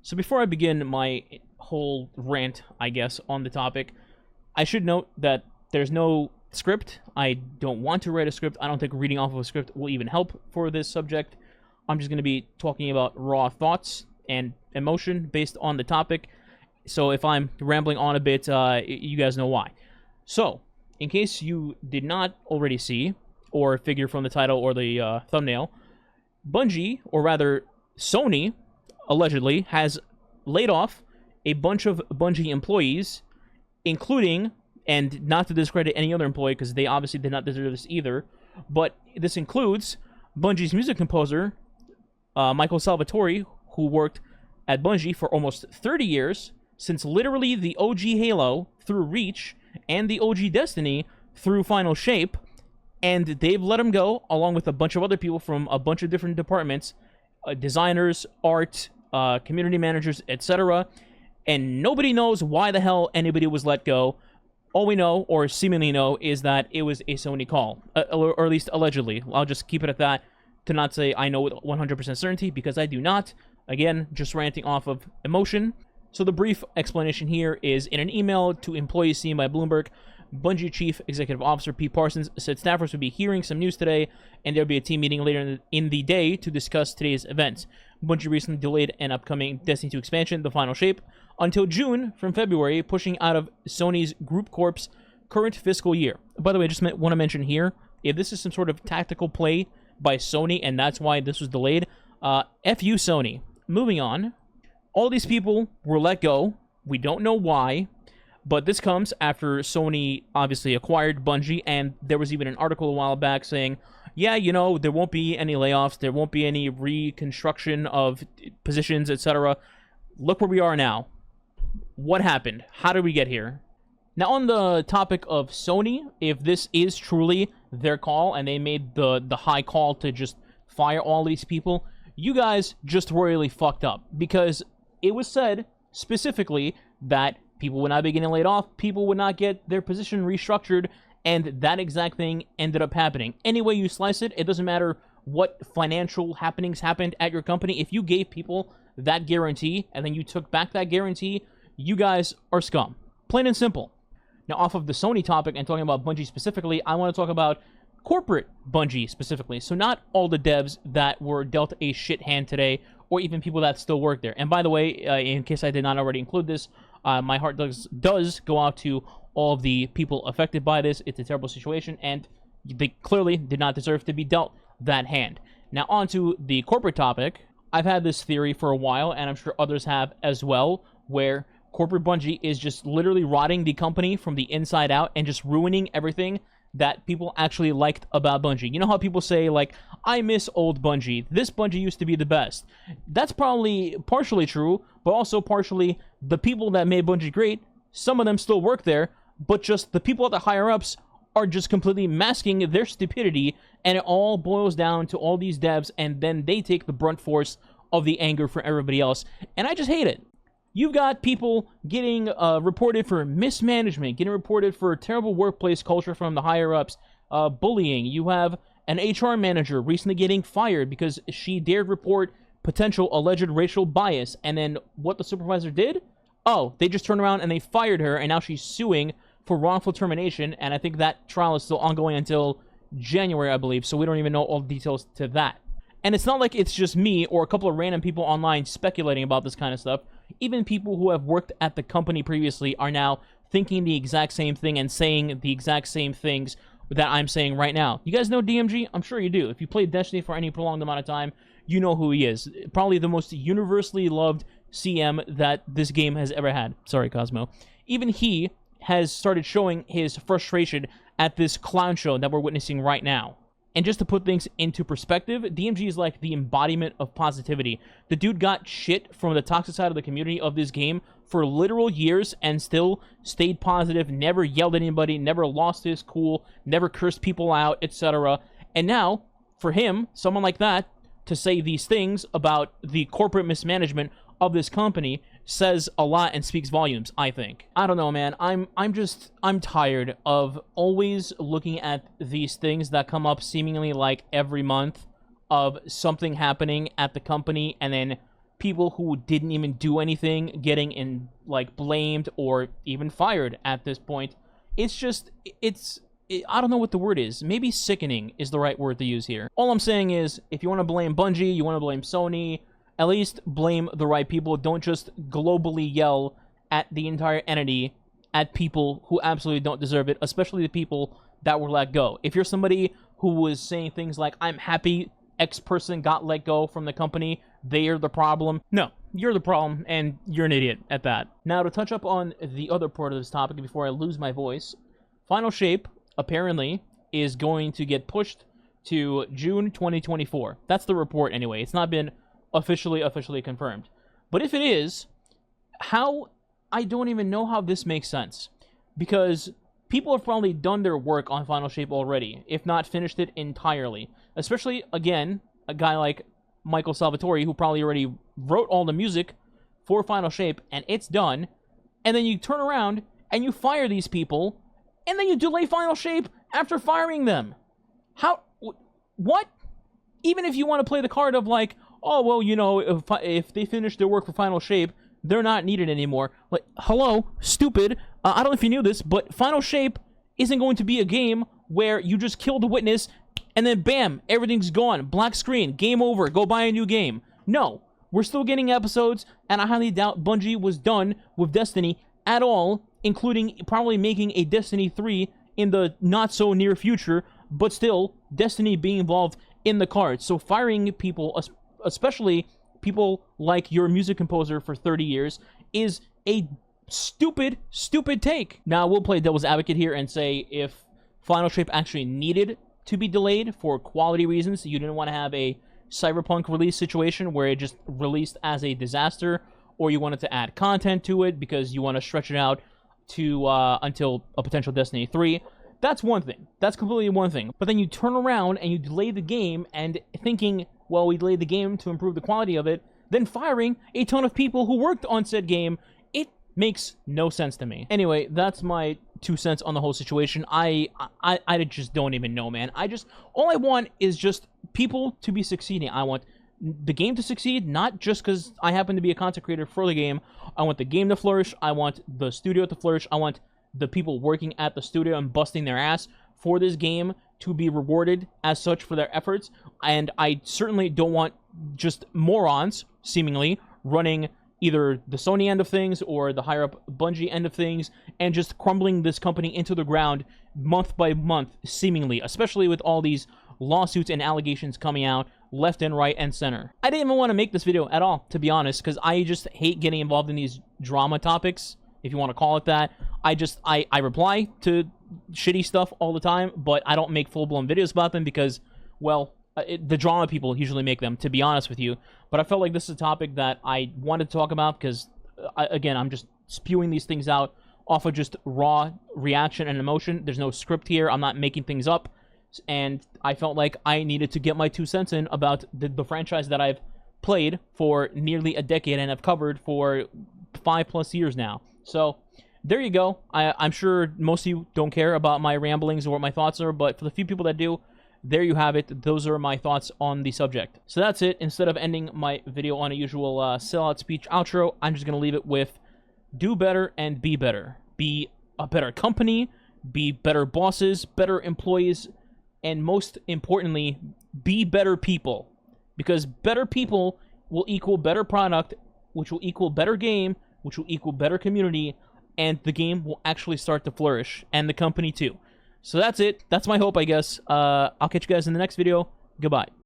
So before I begin my whole rant, I guess, on the topic, I should note that there's no script. I don't want to write a script. I don't think reading off of a script will even help for this subject. I'm just going to be talking about raw thoughts and emotion based on the topic. So if I'm rambling on a bit, you guys know why. So, in case you did not already see, or figure from the title or the thumbnail, Bungie, or rather Sony, allegedly, has laid off a bunch of Bungie employees, including, and not to discredit any other employee, because they obviously did not deserve this either, but this includes Bungie's music composer, Michael Salvatore, who worked at Bungie for almost 30 years, since literally the OG Halo through Reach, and the OG Destiny through Final Shape, and they've let him go, along with a bunch of other people from a bunch of different departments, designers, art, community managers, etc., and nobody knows why the hell anybody was let go. All we know, or seemingly know, is that it was a Sony call, or at least allegedly. I'll just keep it at that, to not say I know with 100% certainty, because I do not. Again, just ranting off of emotion. So the brief explanation here is, in an email to employees seen by Bloomberg, Bungie Chief Executive Officer Pete Parsons said staffers would be hearing some news today, and there will be a team meeting later in the day to discuss today's events. Bungie recently delayed an upcoming Destiny 2 expansion, The Final Shape, until June from February, pushing out of Sony's Group Corp's current fiscal year. By the way, I just want to mention here, if this is some sort of tactical play by Sony, and that's why this was delayed, F you, Sony. Moving on. All these people were let go. We don't know why, but this comes after Sony obviously acquired Bungie, and there was even an article a while back saying, yeah, you know, there won't be any layoffs, there won't be any reconstruction of positions, etc. Look where we are now. What happened? How did we get here? Now, on the topic of Sony, if this is truly their call, and they made the high call to just fire all these people, you guys just royally fucked up, because it was said specifically that people would not be getting laid off, people would not get their position restructured, and that exact thing ended up happening. Any way you slice it, it doesn't matter what financial happenings happened at your company. If you gave people that guarantee, and then you took back that guarantee, you guys are scum. Plain and simple. Now, off of the Sony topic and talking about Bungie specifically, I want to talk about corporate Bungie specifically. So not all the devs that were dealt a shit hand today, or even people that still work there. And by the way, in case I did not already include this, my heart does go out to all of the people affected by this. It's a terrible situation, and they clearly did not deserve to be dealt that hand. Now, on to the corporate topic. I've had this theory for a while, and I'm sure others have as well, where corporate Bungie is just literally rotting the company from the inside out and just ruining everything that people actually liked about Bungie. You know how people say, like, I miss old Bungie. This Bungie used to be the best. That's probably partially true, but also partially the people that made Bungie great, some of them still work there, but just the people at the higher-ups are just completely masking their stupidity, and it all boils down to all these devs, and then they take the brunt force of the anger for everybody else. And I just hate it. You've got people getting reported for mismanagement, getting reported for terrible workplace culture from the higher-ups, bullying. You have an HR manager recently getting fired because she dared report potential alleged racial bias, and then what the supervisor did? Oh, they just turned around and they fired her, and now she's suing for wrongful termination, and I think that trial is still ongoing until January, I believe, so we don't even know all the details to that. And it's not like it's just me or a couple of random people online speculating about this kind of stuff. Even people who have worked at the company previously are now thinking the exact same thing and saying the exact same things that I'm saying right now. You guys know DMG? I'm sure you do. If you played Destiny for any prolonged amount of time, you know who he is. Probably the most universally loved CM that this game has ever had. Sorry, Cosmo. Even he has started showing his frustration at this clown show that we're witnessing right now. And just to put things into perspective, DMG is like the embodiment of positivity. The dude got shit from the toxic side of the community of this game for literal years and still stayed positive, never yelled at anybody, never lost his cool, never cursed people out, etc. And now, for him, someone like that, to say these things about the corporate mismanagement of this company says a lot and speaks volumes, I think. I don't know, man. I'm tired of always looking at these things that come up seemingly like every month of something happening at the company, and then people who didn't even do anything getting in, like, blamed or even fired at this point. It's just, I don't know what the word is. Maybe sickening is the right word to use here. All I'm saying is, if you want to blame Bungie, you want to blame Sony, at least blame the right people. Don't just globally yell at the entire entity at people who absolutely don't deserve it, especially the people that were let go. If you're somebody who was saying things like, I'm happy X person got let go from the company, they're the problem. No, you're the problem, and you're an idiot at that. Now, to touch up on the other part of this topic before I lose my voice, Final Shape, apparently, is going to get pushed to June 2024. That's the report anyway. It's not been officially confirmed. But if it is, I don't even know how this makes sense. Because people have probably done their work on Final Shape already, if not finished it entirely. Especially, again, a guy like Michael Salvatore, who probably already wrote all the music for Final Shape, and it's done. And then you turn around and you fire these people, and then you delay Final Shape after firing them. How? What? Even if you want to play the card of like, oh, well, you know, if they finish their work for Final Shape, they're not needed anymore. Like, hello, stupid. I don't know if you knew this, but Final Shape isn't going to be a game where you just kill the witness and then bam, everything's gone. Black screen, game over, go buy a new game. No, we're still getting episodes, and I highly doubt Bungie was done with Destiny at all, including probably making a Destiny 3 in the not-so-near future, but still, Destiny being involved in the cards. So firing people, especially people like your music composer for 30 years, is a stupid take. Now, we'll play devil's advocate here and say if Final Shape actually needed to be delayed for quality reasons, you didn't want to have a Cyberpunk release situation where it just released as a disaster, or you wanted to add content to it because you want to stretch it out to until a potential Destiny 3, that's one thing. That's completely one thing. But then you turn around and you delay the game and thinking, well, we delayed the game to improve the quality of it, then firing a ton of people who worked on said game, it makes no sense to me. Anyway, that's my 2 cents on the whole situation. I just don't even know, man. All I want is just people to be succeeding. I want the game to succeed, not just because I happen to be a content creator for the game. I want the game to flourish. I want the studio to flourish. I want the people working at the studio and busting their ass for this game to be rewarded as such for their efforts. And I certainly don't want just morons, seemingly, running either the Sony end of things or the higher-up Bungie end of things and just crumbling this company into the ground month by month, seemingly, especially with all these lawsuits and allegations coming out left and right and center. I didn't even want to make this video at all, to be honest, because I just hate getting involved in these drama topics, if you want to call it that. I reply to shitty stuff all the time, but I don't make full-blown videos about them because, well, the drama people usually make them, to be honest with you. But I felt like this is a topic that I wanted to talk about because, again, I'm just spewing these things out off of just raw reaction and emotion. There's no script here. I'm not making things up. And I felt like I needed to get my 2 cents in about the franchise that I've played for nearly a decade and have covered for 5+ years now. So there you go. I'm sure most of you don't care about my ramblings or what my thoughts are, but for the few people that do, there you have it. Those are my thoughts on the subject. So that's it. Instead of ending my video on a usual sellout speech outro, I'm just going to leave it with do better and be better. Be a better company, be better bosses, better employees, and most importantly, be better people. Because better people will equal better product, which will equal better game, which will equal better community, and the game will actually start to flourish, and the company too. So that's it. That's my hope, I guess. I'll catch you guys in the next video. Goodbye.